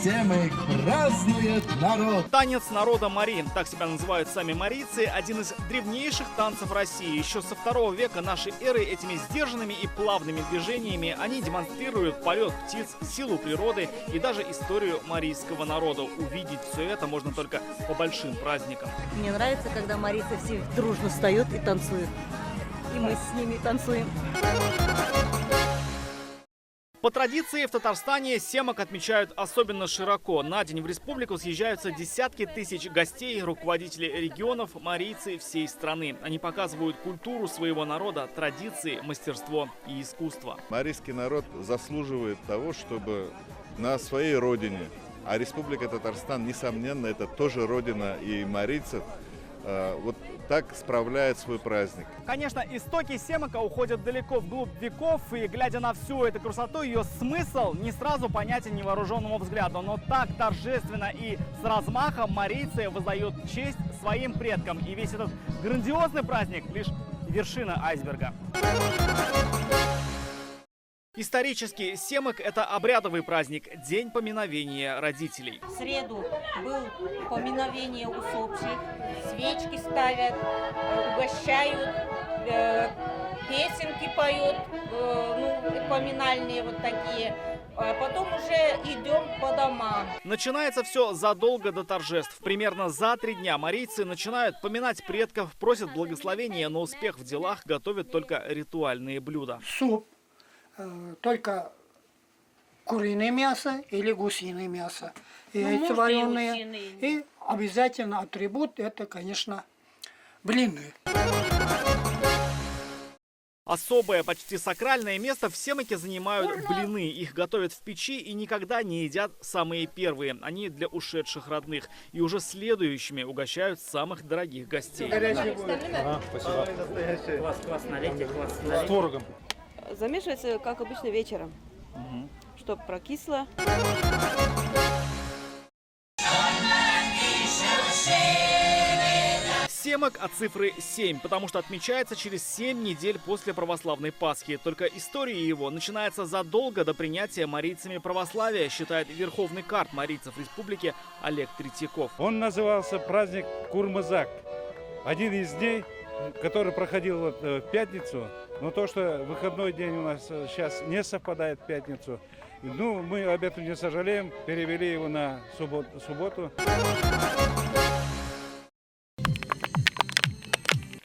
Семык празднует народ. Танец народа Мари, так себя называют сами марийцы, один из древнейших танцев России. Еще со 2 века нашей эры этими сдержанными и плавными движениями они демонстрируют полет птиц, силу природы и даже историю марийского народа. Увидеть все это можно только по большим праздникам. Мне нравится, когда марийцы все дружно встают и танцуют. И мы с ними танцуем. По традиции в Татарстане Семак отмечают особенно широко. На день в республику съезжаются десятки тысяч гостей, руководители регионов, марийцы всей страны. Они показывают культуру своего народа, традиции, мастерство и искусство. Марийский народ заслуживает того, чтобы на своей родине, а Республика Татарстан, несомненно, это тоже родина и марийцев, вот так справляет свой праздник. Конечно, истоки Семака уходят далеко вглубь веков, и глядя на всю эту красоту, ее смысл не сразу понятен невооруженному взгляду. Но так торжественно и с размахом марийцы воздают честь своим предкам. И весь этот грандиозный праздник лишь вершина айсберга. Исторически Семак – это обрядовый праздник, день поминовения родителей. В среду был поминовение усопших, свечки ставят, угощают, песенки поют, поминальные вот такие. А потом уже идем по домам. Начинается все задолго до торжеств. Примерно за 3 дня марийцы начинают поминать предков, просят благословения на успех в делах, готовят только ритуальные блюда. Суп. Только куриное мясо или гусиное мясо, яйца вареные. И обязательно атрибут это, конечно, блины. Особое, почти сакральное место в Семаке занимают блины. Их готовят в печи и никогда не едят самые первые. Они для ушедших родных. И уже следующими угощают самых дорогих гостей. Спасибо. Квас налейте, квас налейте. С творогом. Замешивается, как обычно, вечером, чтобы прокисло. Семак от цифры 7, потому что отмечается через 7 недель после православной Пасхи. Только история его начинается задолго до принятия марийцами православия, считает верховный карт марийцев республики Олег Третьяков. Он назывался праздник Курмазак. Один из дней, который проходил в пятницу, но то, что выходной день у нас сейчас не совпадает в пятницу, мы об этом не сожалеем, перевели его на субботу.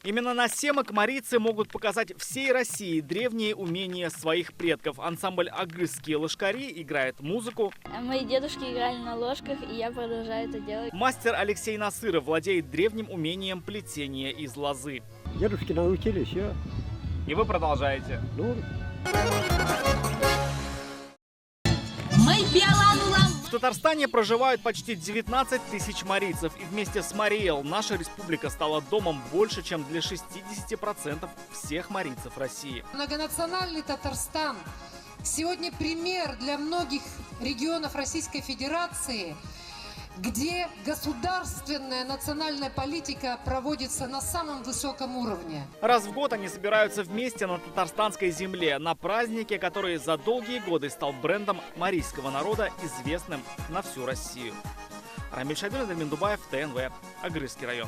Именно на Семак марийцы могут показать всей России древние умения своих предков. Ансамбль «Агызские лошкари» играет музыку. Мои дедушки играли на ложках, и я продолжаю это делать. Мастер Алексей Насыров владеет древним умением плетения из лозы. Дедушки научились, все. И вы продолжаете? В Татарстане проживают почти 19 тысяч марийцев. И вместе с Мариэл наша республика стала домом больше, чем для 60% всех марийцев России. Многонациональный Татарстан сегодня пример для многих регионов Российской Федерации, где государственная национальная политика проводится на самом высоком уровне. Раз в год они собираются вместе на татарстанской земле, на празднике, который за долгие годы стал брендом марийского народа, известным на всю Россию. Рамиль Шайдуллин, Дубаев, ТНВ, Агрызский район.